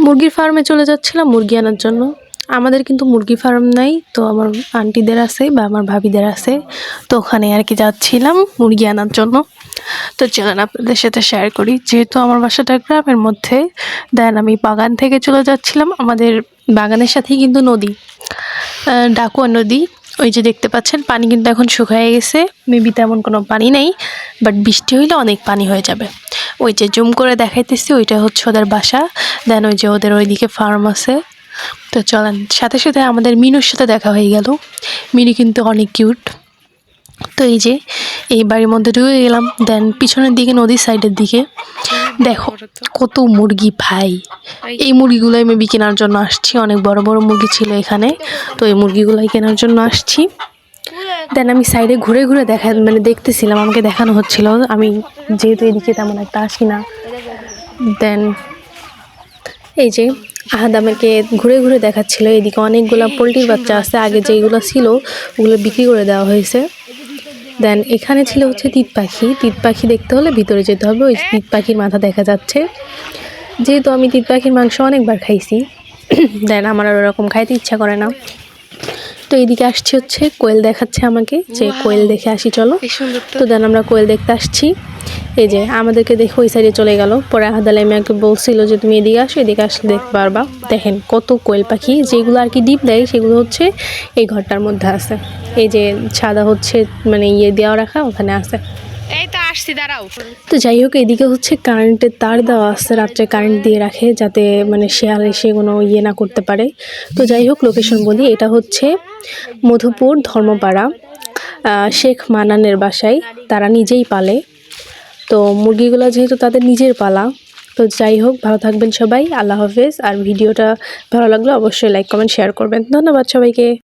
মুরগির ফার্মে চলে যাচ্ছিলাম মুরগি আনার জন্য। আমাদের কিন্তু মুরগি ফার্ম নাই, তো আমার আন্টিদের আছে বা আমার ভাবিদের আছে, তো ওখানে আর কি যাচ্ছিলাম মুরগি আনার জন্য। তো চলেন আপনাদের সাথে শেয়ার করি। যেহেতু আমার বাসাটা গ্রামের মধ্যে, দেন আমি বাগান থেকে চলে যাচ্ছিলাম। আমাদের বাগানের সাথেই কিন্তু নদী, ডাকুয়া নদী। ওই যে দেখতে পাচ্ছেন পানি কিন্তু এখন শুকিয়ে গেছে, মেবি তেমন কোনো পানি নেই, বাট বৃষ্টি হইলে অনেক পানি হয়ে যাবে। ওই যে জুম করে দেখাইতেছি, ওইটা হচ্ছে ওদের বাসা। দেন ওই যে ওদের ওইদিকে ফার্ম আছে। তো চলেন, সাথে সাথে আমাদের মিনুর সাথে দেখা হয়ে গেল। মিনু কিন্তু অনেক কিউট। তো এই যে এই বাড়ির মধ্যে ঢুকে গেলাম। দেন পিছনের দিকে নদীর সাইডের দিকে দেখো কত মুরগি ভাই। এই মুরগিগুলোই মেবি কেনার জন্য আসছি, অনেক বড় বড় মুরগি ছিল এখানে, তো এই মুরগিগুলাই কেনার জন্য আসছি। দেন আমি সাইডে ঘুরে ঘুরে দেখতেছিলাম, আমাকে দেখানো হচ্ছিল, আমি যেহেতু এদিকে তেমন একটা আসি না। দেন এই যে আহাদ আমাকে ঘুরে ঘুরে দেখাচ্ছিল, এদিকে অনেকগুলো পোলট্রির বাচ্চা আছে, আগে যেগুলো ছিল ওগুলো বিক্রি করে দেওয়া হয়েছে। দেন এখানে ছিল হচ্ছে তিত পাখি। তিত পাখি দেখতে হলে ভিতরে যেতে হবে, ওই তিত পাখির মাথা দেখা যাচ্ছে। যেহেতু আমি তিত পাখির মাংস অনেকবার খাইছি, দেন আমার আর ওরকম খাইতে ইচ্ছা করে না। তো এইদিকে আসছি হচ্ছে কোয়েল দেখাচ্ছে আমাকে, যে কোয়েল দেখে আসি চলো। তো দেন আমরা কোয়েল দেখতে আসছি। এই যে আমাদেরকে দেখে ওই সাইডে চলে গেল। পরে আহাদালে আমাকে বলছিল যে তুমি এদিকে আসো, এদিকে আসলে দেখতে পারবা। দেখেন কত কোয়েল পাখি, যেগুলো আর কি ডিপ দেয় সেগুলো হচ্ছে এই ঘরটার মধ্যে আছে। এই যে ছাদা হচ্ছে মানে ইয়ে দেওয়া রাখা, ওখানে আছে। এই তো আসছি, দাঁড়াও। তো যাই হোক, এদিকে হচ্ছে কারেন্টের তার দেওয়া আছে, রাত্রে কারেন্ট দিয়ে রাখে যাতে মানে শেয়াল এসে কোনো ইয়ে না করতে পারে। তো যাই হোক, লোকেশন বলি, এটা হচ্ছে মধুপুর ধর্মপাড়া, শেখ মানানের বাসায়। তারা নিজেই পালে, তো মুরগিগুলো যেহেতু তাদের নিজের পালা। তো যাই হোক, ভালো থাকবেন সবাই, আল্লাহ হাফেজ। আর ভিডিওটা ভালো লাগলে অবশ্যই লাইক কমেন্ট শেয়ার করবেন। ধন্যবাদ সবাইকে।